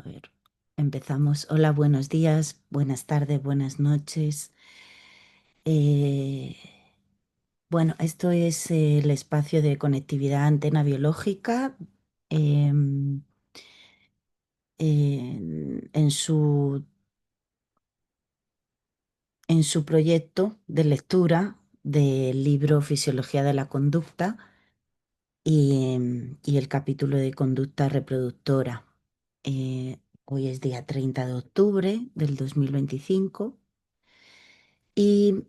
A ver, empezamos. Hola, buenos días, buenas tardes, buenas noches. Eh, bueno, esto es el espacio de conectividad antena biológica. em, en su proyecto de lectura del libro Fisiología de la Conducta y el capítulo de conducta reproductora. Hoy es día 30 de octubre del 2025 y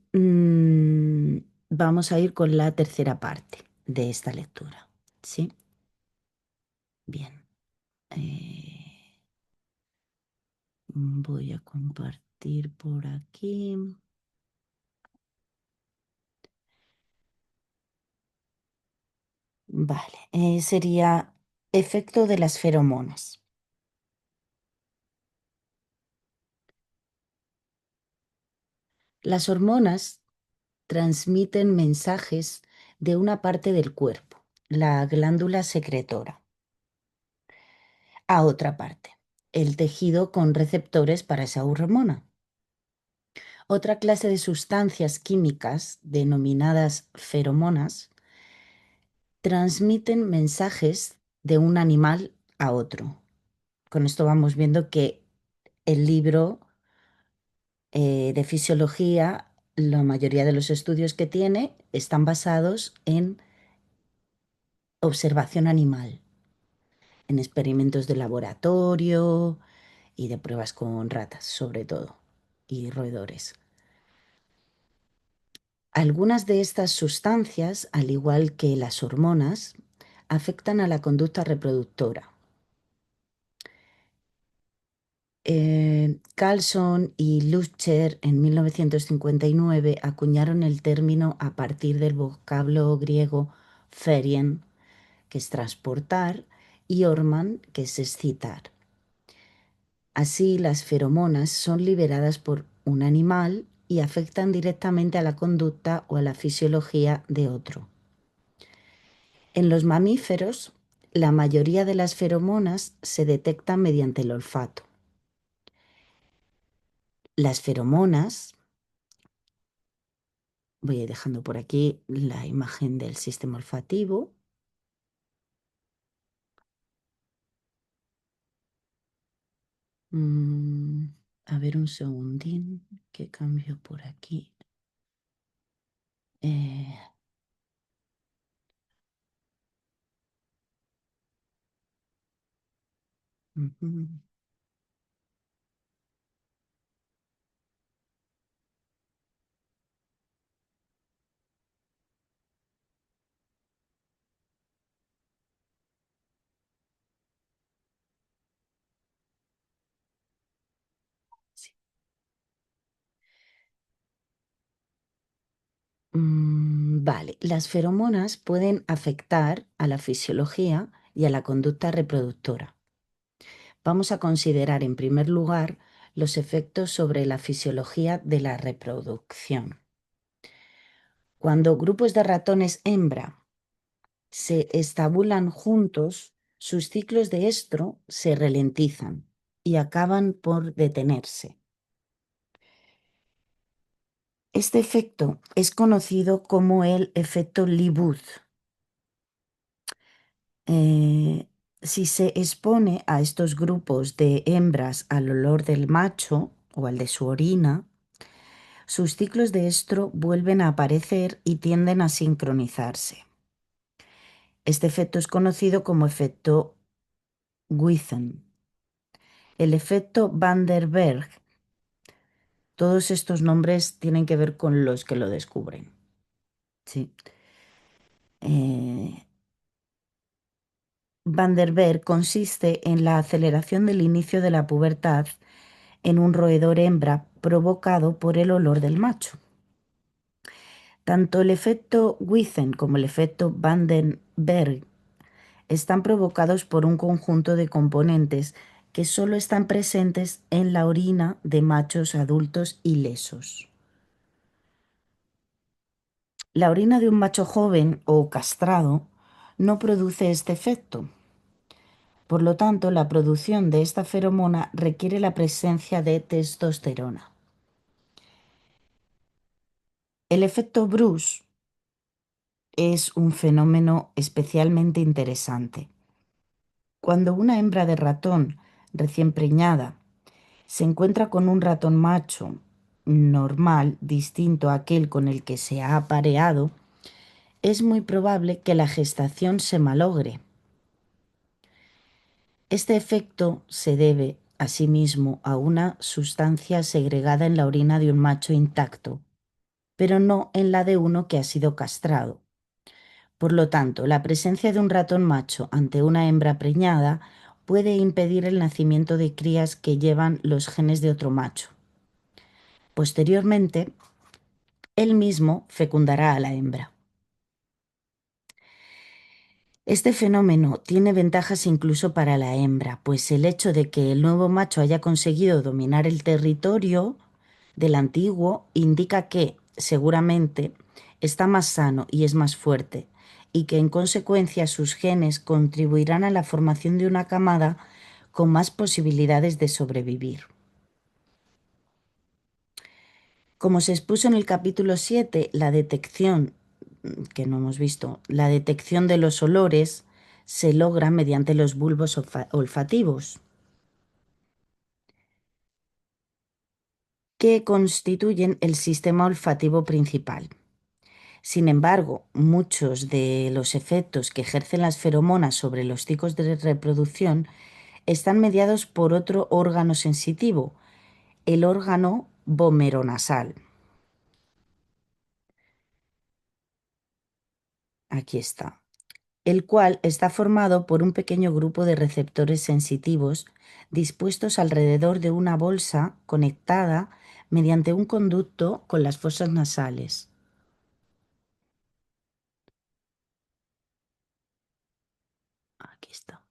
vamos a ir con la tercera parte de esta lectura. ¿Sí? Bien. Eh, Voy a compartir por aquí. Vale. Sería efecto de las feromonas. Las hormonas transmiten mensajes de una parte del cuerpo, la glándula secretora, a otra parte, el tejido con receptores para esa hormona. Otra clase de sustancias químicas, denominadas feromonas, transmiten mensajes de un animal a otro. Con esto vamos viendo que el libro de fisiología, la mayoría de los estudios que tiene están basados en observación animal, en experimentos de laboratorio y de pruebas con ratas, sobre todo, y roedores. Algunas de estas sustancias, al igual que las hormonas, afectan a la conducta reproductora. Carlson y Lutscher en 1959 acuñaron el término a partir del vocablo griego ferien, que es transportar, y hormón, que es excitar. Así, las feromonas son liberadas por un animal y afectan directamente a la conducta o a la fisiología de otro. En los mamíferos, la mayoría de las feromonas se detectan mediante el olfato. Las feromonas, voy a ir dejando por aquí la imagen del sistema olfativo. Mm, a ver un segundín, que cambio por aquí. Eh, ujú. Sí. Vale, las feromonas pueden afectar a la fisiología y a la conducta reproductora. Vamos a considerar en primer lugar los efectos sobre la fisiología de la reproducción. Cuando grupos de ratones hembra se estabulan juntos, sus ciclos de estro se ralentizan y acaban por detenerse. Este efecto es conocido como el efecto Lee-Booth. Si se expone a estos grupos de hembras al olor del macho o al de su orina, sus ciclos de estro vuelven a aparecer y tienden a sincronizarse. Este efecto es conocido como efecto Witten. El efecto Van der Berg. Todos estos nombres tienen que ver con los que lo descubren. Sí. Eh, Van der Berg consiste en la aceleración del inicio de la pubertad en un roedor hembra provocado por el olor del macho. Tanto el efecto Witten como el efecto Van den Berg están provocados por un conjunto de componentes que solo están presentes en la orina de machos adultos ilesos. La orina de un macho joven o castrado no produce este efecto, Por lo tanto, la producción de esta feromona requiere la presencia de testosterona. El efecto Bruce es un fenómeno especialmente interesante. Cuando una hembra de ratón recién preñada se encuentra con un ratón macho normal, distinto a aquel con el que se ha apareado, es muy probable que la gestación se malogre. Este efecto se debe, asimismo, a una sustancia segregada en la orina de un macho intacto, pero no en la de uno que ha sido castrado. Por lo tanto, la presencia de un ratón macho ante una hembra preñada puede impedir el nacimiento de crías que llevan los genes de otro macho. Posteriormente, él mismo fecundará a la hembra. Este fenómeno tiene ventajas incluso para la hembra, pues el hecho de que el nuevo macho haya conseguido dominar el territorio del antiguo indica que, seguramente, está más sano y es más fuerte, y que en consecuencia sus genes contribuirán a la formación de una camada con más posibilidades de sobrevivir. Como se expuso en el capítulo 7, la detección, que no hemos visto, la detección de los olores se logra mediante los bulbos olfativos, que constituyen el sistema olfativo principal. Sin embargo, muchos de los efectos que ejercen las feromonas sobre los ciclos de reproducción están mediados por otro órgano sensitivo, el órgano vomeronasal. Aquí está. El cual está formado por un pequeño grupo de receptores sensitivos dispuestos alrededor de una bolsa conectada mediante un conducto con las fosas nasales. Aquí está.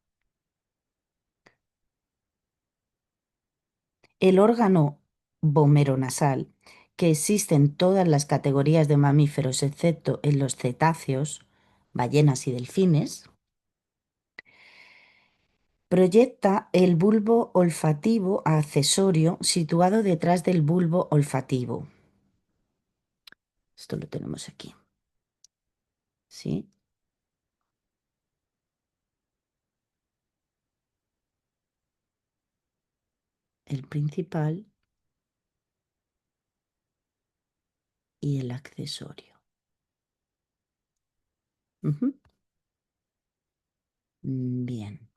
El órgano vomeronasal, que existe en todas las categorías de mamíferos excepto en los cetáceos, ballenas y delfines, proyecta el bulbo olfativo accesorio situado detrás del bulbo olfativo. Esto lo tenemos aquí. ¿Sí? El principal y el accesorio. Ujú. Bien.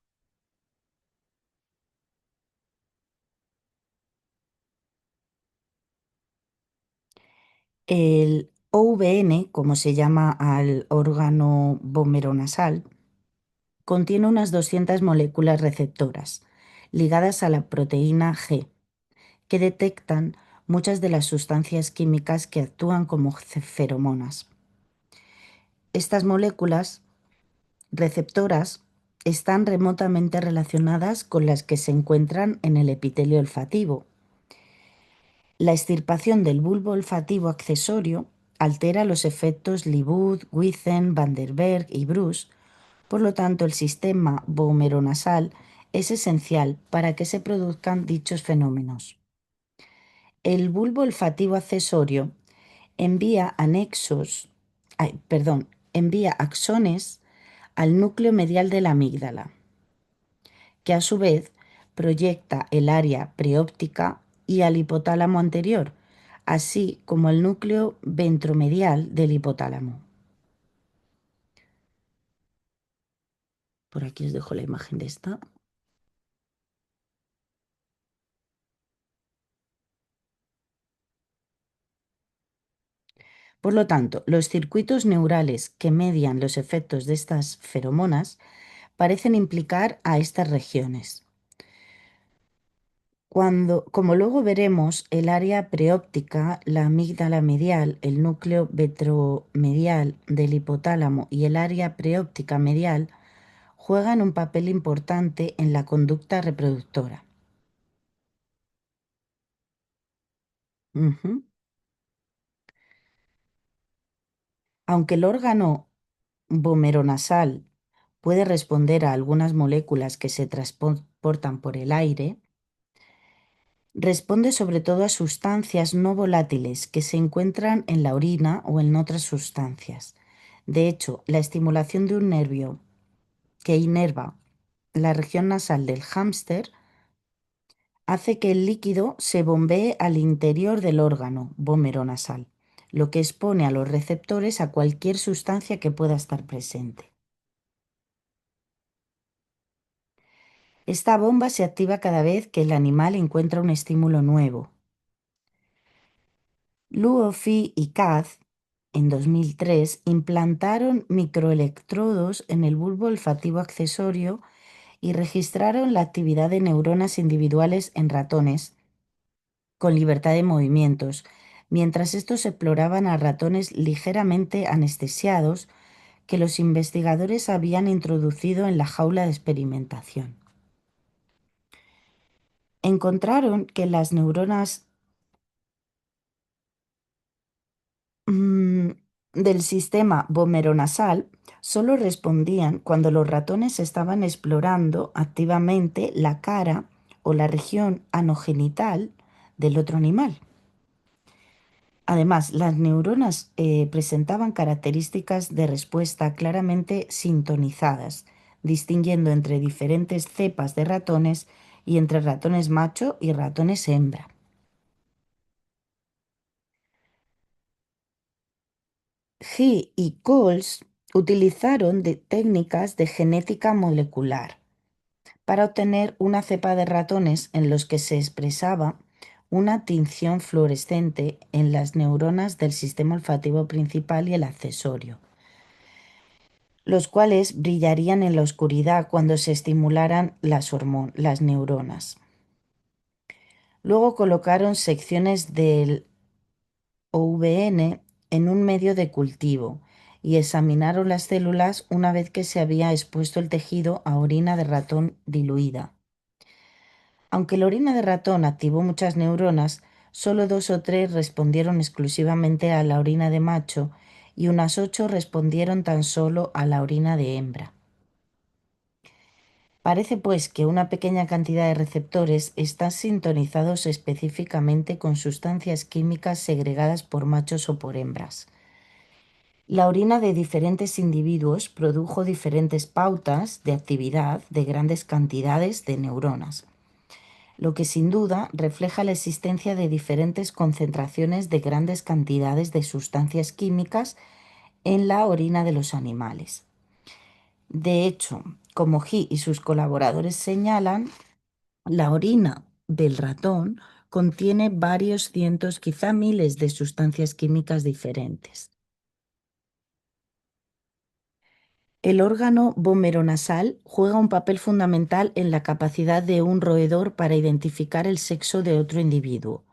El OVN, como se llama al órgano vomeronasal, contiene unas 200 moléculas receptoras ligadas a la proteína G, que detectan muchas de las sustancias químicas que actúan como feromonas. Estas moléculas receptoras están remotamente relacionadas con las que se encuentran en el epitelio olfativo. La extirpación del bulbo olfativo accesorio altera los efectos Liebud, Witten, Van der Berg y Bruce. Por lo tanto, el sistema vomeronasal es esencial para que se produzcan dichos fenómenos. El bulbo olfativo accesorio envía envía axones al núcleo medial de la amígdala, que a su vez proyecta el área preóptica y al hipotálamo anterior, así como el núcleo ventromedial del hipotálamo. Por aquí os dejo la imagen de esta. Por lo tanto, los circuitos neurales que median los efectos de estas feromonas parecen implicar a estas regiones. Como luego veremos, el área preóptica, la amígdala medial, el núcleo ventromedial del hipotálamo y el área preóptica medial juegan un papel importante en la conducta reproductora. Ujú. Aunque el órgano vomeronasal puede responder a algunas moléculas que se transportan por el aire, responde sobre todo a sustancias no volátiles que se encuentran en la orina o en otras sustancias. De hecho, la estimulación de un nervio que inerva la región nasal del hámster hace que el líquido se bombee al interior del órgano nasal, lo que expone a los receptores a cualquier sustancia que pueda estar presente. Esta bomba se activa cada vez que el animal encuentra un estímulo nuevo. Luo Fi y Kaz, en 2003, implantaron microelectrodos en el bulbo olfativo accesorio y registraron la actividad de neuronas individuales en ratones con libertad de movimientos, mientras estos exploraban a ratones ligeramente anestesiados que los investigadores habían introducido en la jaula de experimentación. Encontraron que las neuronas mm, del sistema vomeronasal solo respondían cuando los ratones estaban explorando activamente la cara o la región anogenital del otro animal. Además, las neuronas presentaban características de respuesta claramente sintonizadas, distinguiendo entre diferentes cepas de ratones y entre ratones macho y ratones hembra. He y Coles utilizaron técnicas de genética molecular para obtener una cepa de ratones en los que se expresaba una tinción fluorescente en las neuronas del sistema olfativo principal y el accesorio, los cuales brillarían en la oscuridad cuando se estimularan las neuronas. Luego colocaron secciones del OVN en un medio de cultivo y examinaron las células una vez que se había expuesto el tejido a orina de ratón diluida. Aunque la orina de ratón activó muchas neuronas, solo 2 o 3 respondieron exclusivamente a la orina de macho y unas 8 respondieron tan solo a la orina de hembra. Parece pues que una pequeña cantidad de receptores están sintonizados específicamente con sustancias químicas segregadas por machos o por hembras. La orina de diferentes individuos produjo diferentes pautas de actividad de grandes cantidades de neuronas, lo que sin duda refleja la existencia de diferentes concentraciones de grandes cantidades de sustancias químicas en la orina de los animales. De hecho, como He y sus colaboradores señalan, la orina del ratón contiene varios cientos, quizá miles de sustancias químicas diferentes. El órgano vomeronasal juega un papel fundamental en la capacidad de un roedor para identificar el sexo de otro individuo.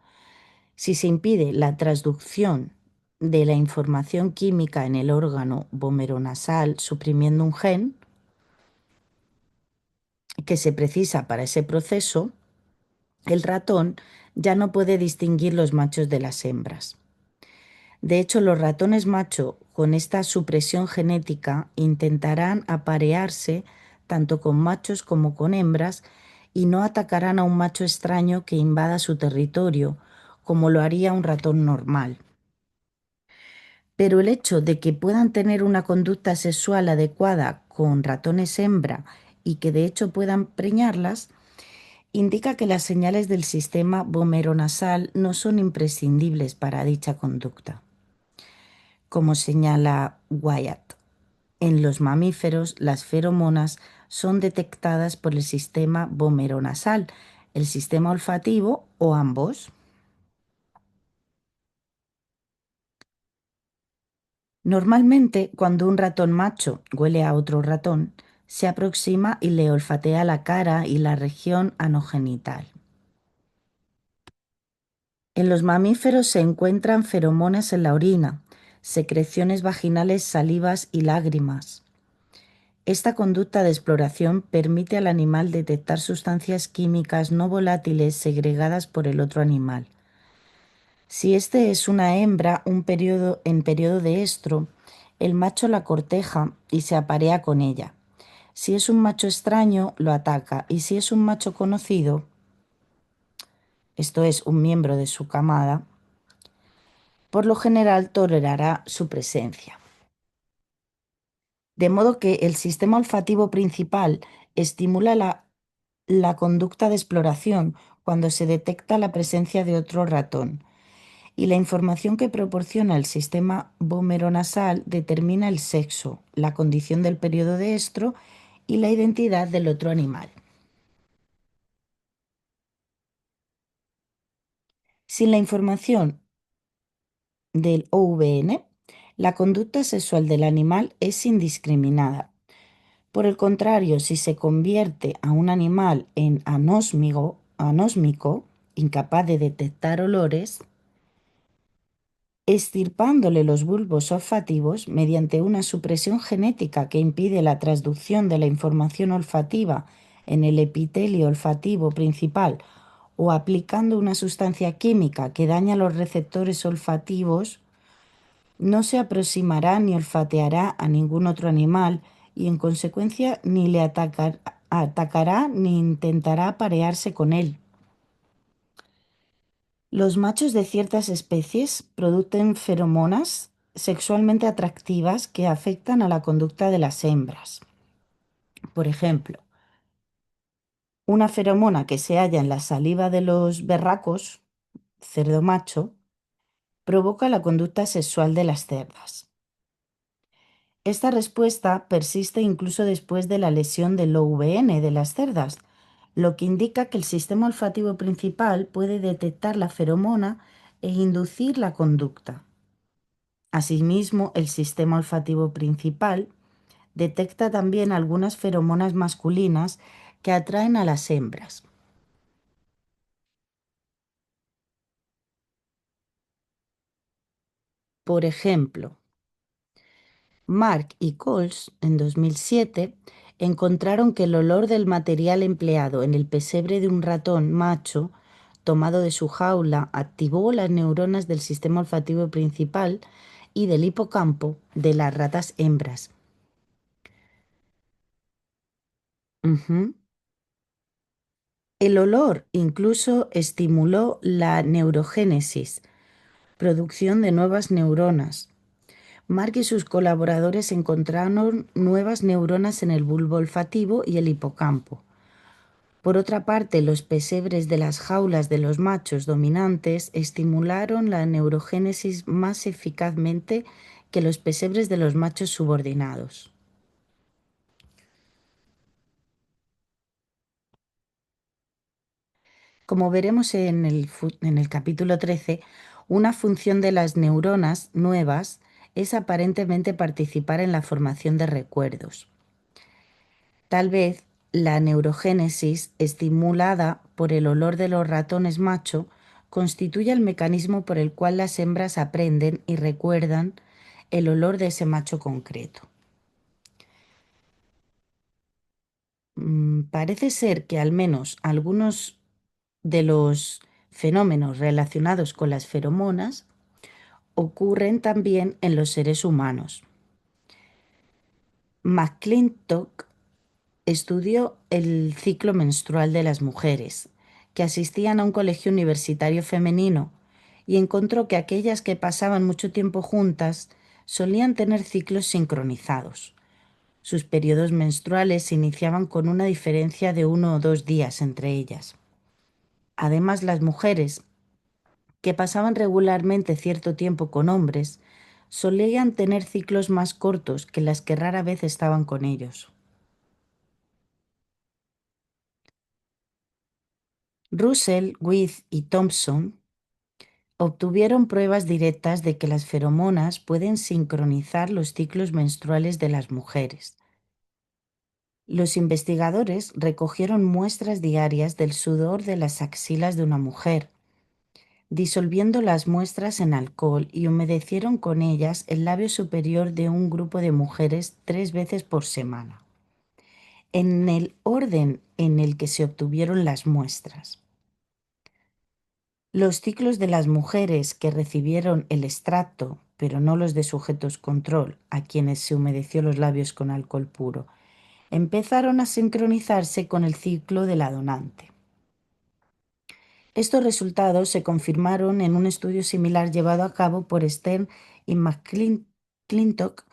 Si se impide la transducción de la información química en el órgano vomeronasal suprimiendo un gen que se precisa para ese proceso, el ratón ya no puede distinguir los machos de las hembras. De hecho, los ratones macho con esta supresión genética intentarán aparearse tanto con machos como con hembras y no atacarán a un macho extraño que invada su territorio, como lo haría un ratón normal. Pero el hecho de que puedan tener una conducta sexual adecuada con ratones hembra y que de hecho puedan preñarlas, indica que las señales del sistema vomeronasal no son imprescindibles para dicha conducta. Como señala Wyatt, en los mamíferos las feromonas son detectadas por el sistema vomeronasal, el sistema olfativo o ambos. Normalmente, cuando un ratón macho huele a otro ratón, se aproxima y le olfatea la cara y la región anogenital. En los mamíferos se encuentran feromonas en la orina, secreciones vaginales, salivas y lágrimas. Esta conducta de exploración permite al animal detectar sustancias químicas no volátiles segregadas por el otro animal. Si este es una hembra en periodo de estro, el macho la corteja y se aparea con ella. Si es un macho extraño, lo ataca, y si es un macho conocido, esto es, un miembro de su camada, por lo general tolerará su presencia. De modo que el sistema olfativo principal estimula la conducta de exploración cuando se detecta la presencia de otro ratón, y la información que proporciona el sistema vomeronasal determina el sexo, la condición del periodo de estro y la identidad del otro animal. Sin la información del OVN, la conducta sexual del animal es indiscriminada. Por el contrario, si se convierte a un animal en anósmico, incapaz de detectar olores, extirpándole los bulbos olfativos mediante una supresión genética que impide la transducción de la información olfativa en el epitelio olfativo principal o aplicando una sustancia química que daña los receptores olfativos, no se aproximará ni olfateará a ningún otro animal y en consecuencia ni le atacará ni intentará aparearse con él. Los machos de ciertas especies producen feromonas sexualmente atractivas que afectan a la conducta de las hembras. Por ejemplo, una feromona que se halla en la saliva de los berracos, cerdo macho, provoca la conducta sexual de las cerdas. Esta respuesta persiste incluso después de la lesión del OVN de las cerdas, lo que indica que el sistema olfativo principal puede detectar la feromona e inducir la conducta. Asimismo, el sistema olfativo principal detecta también algunas feromonas masculinas que atraen a las hembras. Por ejemplo, Mark y Coles, en 2007, encontraron que el olor del material empleado en el pesebre de un ratón macho tomado de su jaula activó las neuronas del sistema olfativo principal y del hipocampo de las ratas hembras. Ujú. El olor incluso estimuló la neurogénesis, producción de nuevas neuronas. Mark y sus colaboradores encontraron nuevas neuronas en el bulbo olfativo y el hipocampo. Por otra parte, los pesebres de las jaulas de los machos dominantes estimularon la neurogénesis más eficazmente que los pesebres de los machos subordinados. Como veremos en el capítulo 13, una función de las neuronas nuevas es aparentemente participar en la formación de recuerdos. Tal vez la neurogénesis, estimulada por el olor de los ratones macho, constituye el mecanismo por el cual las hembras aprenden y recuerdan el olor de ese macho concreto. Parece ser que al menos algunos de los fenómenos relacionados con las feromonas ocurren también en los seres humanos. McClintock estudió el ciclo menstrual de las mujeres que asistían a un colegio universitario femenino y encontró que aquellas que pasaban mucho tiempo juntas solían tener ciclos sincronizados. Sus periodos menstruales se iniciaban con una diferencia de 1 o 2 días entre ellas. Además, las mujeres que pasaban regularmente cierto tiempo con hombres solían tener ciclos más cortos que las que rara vez estaban con ellos. Russell, With y Thompson obtuvieron pruebas directas de que las feromonas pueden sincronizar los ciclos menstruales de las mujeres. Los investigadores recogieron muestras diarias del sudor de las axilas de una mujer, disolviendo las muestras en alcohol y humedecieron con ellas el labio superior de un grupo de mujeres 3 veces por semana, en el orden en el que se obtuvieron las muestras. Los ciclos de las mujeres que recibieron el extracto, pero no los de sujetos control, a quienes se humedeció los labios con alcohol puro, empezaron a sincronizarse con el ciclo de la donante. Estos resultados se confirmaron en un estudio similar llevado a cabo por Stern y McClintock,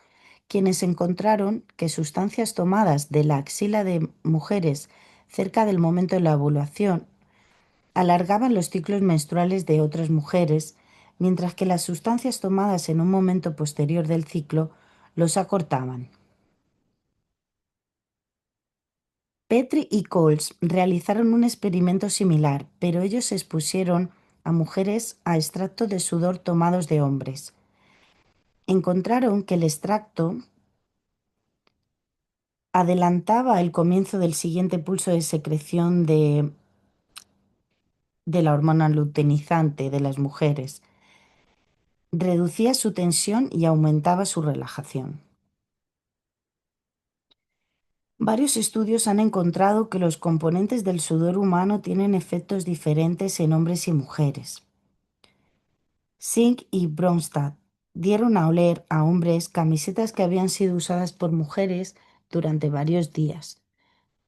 quienes encontraron que sustancias tomadas de la axila de mujeres cerca del momento de la ovulación alargaban los ciclos menstruales de otras mujeres, mientras que las sustancias tomadas en un momento posterior del ciclo los acortaban. Petrie y Coles realizaron un experimento similar, pero ellos expusieron a mujeres a extractos de sudor tomados de hombres. Encontraron que el extracto adelantaba el comienzo del siguiente pulso de secreción de la hormona luteinizante de las mujeres, reducía su tensión y aumentaba su relajación. Varios estudios han encontrado que los componentes del sudor humano tienen efectos diferentes en hombres y mujeres. Singh y Bronsted dieron a oler a hombres camisetas que habían sido usadas por mujeres durante varios días.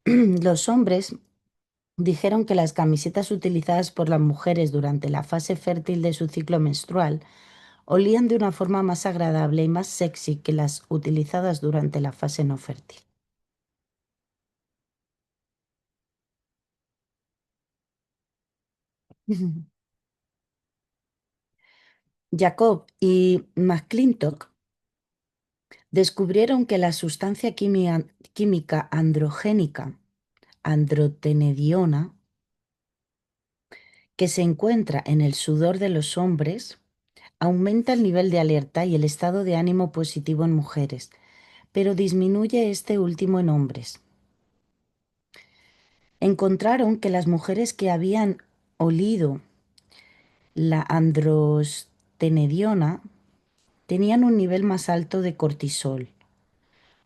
Los hombres dijeron que las camisetas utilizadas por las mujeres durante la fase fértil de su ciclo menstrual olían de una forma más agradable y más sexy que las utilizadas durante la fase no fértil. Jacob y McClintock descubrieron que la sustancia química androgénica, androstenediona, que se encuentra en el sudor de los hombres, aumenta el nivel de alerta y el estado de ánimo positivo en mujeres, pero disminuye este último en hombres. Encontraron que las mujeres que habían olido la androstenediona tenían un nivel más alto de cortisol,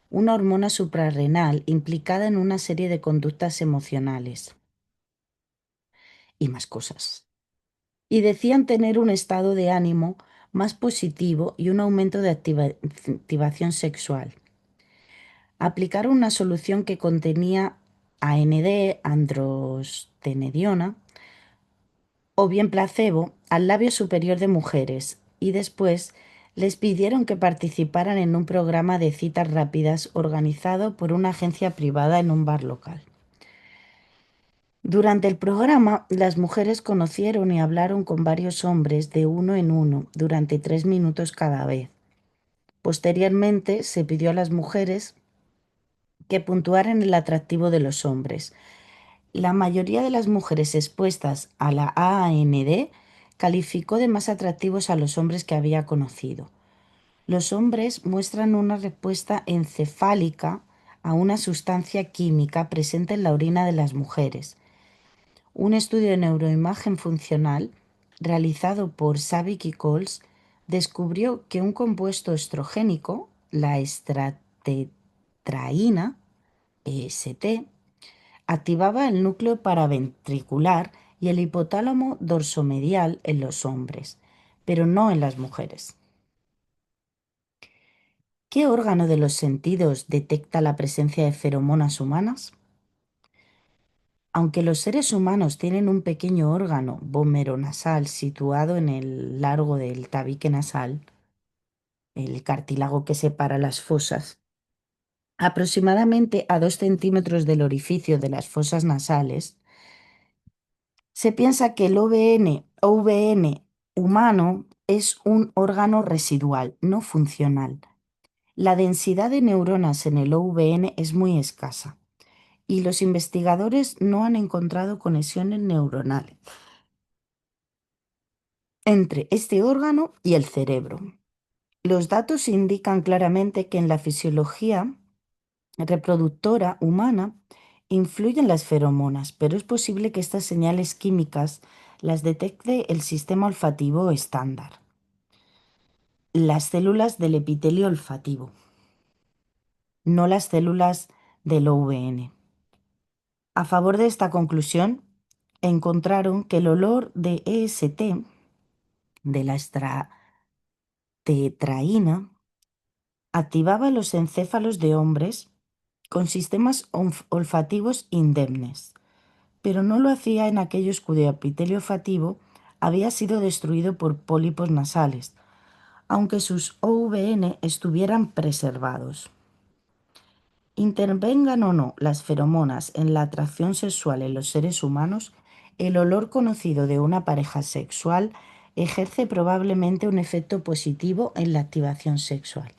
una hormona suprarrenal implicada en una serie de conductas emocionales y más cosas. Y decían tener un estado de ánimo más positivo y un aumento de activación sexual. Aplicaron una solución que contenía AND, androstenediona, o bien placebo, al labio superior de mujeres y después les pidieron que participaran en un programa de citas rápidas organizado por una agencia privada en un bar local. Durante el programa, las mujeres conocieron y hablaron con varios hombres de uno en uno durante 3 minutos cada vez. Posteriormente, se pidió a las mujeres que puntuaran el atractivo de los hombres. La mayoría de las mujeres expuestas a la AND calificó de más atractivos a los hombres que había conocido. Los hombres muestran una respuesta encefálica a una sustancia química presente en la orina de las mujeres. Un estudio de neuroimagen funcional realizado por Savick y Coles descubrió que un compuesto estrogénico, la estratetraína, EST, activaba el núcleo paraventricular y el hipotálamo dorsomedial en los hombres, pero no en las mujeres. ¿Qué órgano de los sentidos detecta la presencia de feromonas humanas? Aunque los seres humanos tienen un pequeño órgano vomeronasal situado en el largo del tabique nasal, el cartílago que separa las fosas, aproximadamente a 2 centímetros del orificio de las fosas nasales, se piensa que el OVN humano es un órgano residual, no funcional. La densidad de neuronas en el OVN es muy escasa y los investigadores no han encontrado conexiones neuronales entre este órgano y el cerebro. Los datos indican claramente que en la fisiología reproductora humana influyen las feromonas, pero es posible que estas señales químicas las detecte el sistema olfativo estándar, las células del epitelio olfativo, no las células del OVN. A favor de esta conclusión, encontraron que el olor de EST, de la estratetraína, activaba los encéfalos de hombres con sistemas olfativos indemnes, pero no lo hacía en aquellos cuyo epitelio olfativo había sido destruido por pólipos nasales, aunque sus OVN estuvieran preservados. Intervengan o no las feromonas en la atracción sexual en los seres humanos, el olor conocido de una pareja sexual ejerce probablemente un efecto positivo en la activación sexual,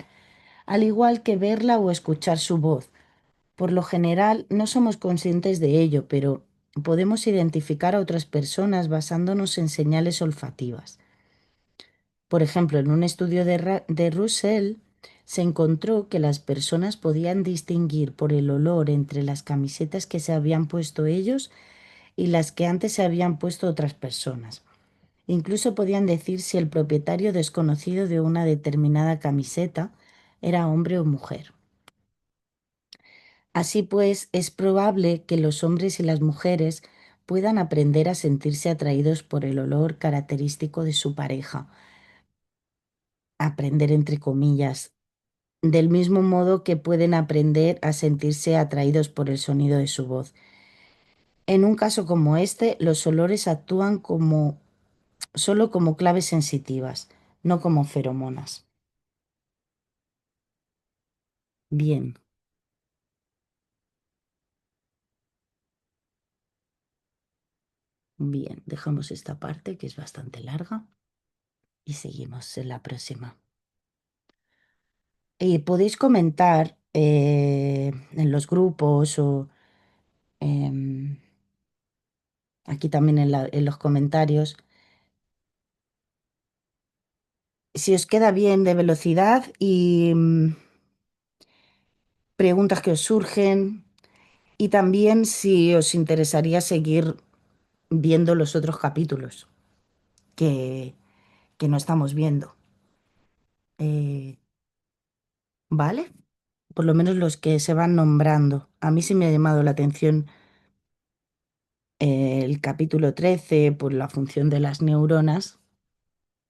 al igual que verla o escuchar su voz. Por lo general no somos conscientes de ello, pero podemos identificar a otras personas basándonos en señales olfativas. Por ejemplo, en un estudio de Russell se encontró que las personas podían distinguir por el olor entre las camisetas que se habían puesto ellos y las que antes se habían puesto otras personas. Incluso podían decir si el propietario desconocido de una determinada camiseta era hombre o mujer. Así pues, es probable que los hombres y las mujeres puedan aprender a sentirse atraídos por el olor característico de su pareja. Aprender entre comillas, del mismo modo que pueden aprender a sentirse atraídos por el sonido de su voz. En un caso como este, los olores actúan solo como claves sensitivas, no como feromonas. Bien, bien, dejamos esta parte que es bastante larga y seguimos en la próxima. Podéis comentar en los grupos o em, aquí también en los comentarios si os queda bien de velocidad y preguntas que os surgen y también si os interesaría seguir viendo los otros capítulos que, que no estamos viendo. Eh, ¿Vale? Por lo menos los que se van nombrando. A mí sí me ha llamado la atención el capítulo 13 por la función de las neuronas.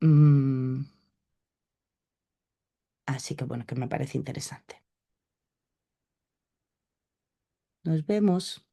Mm, así que bueno, que me parece interesante. Nos vemos.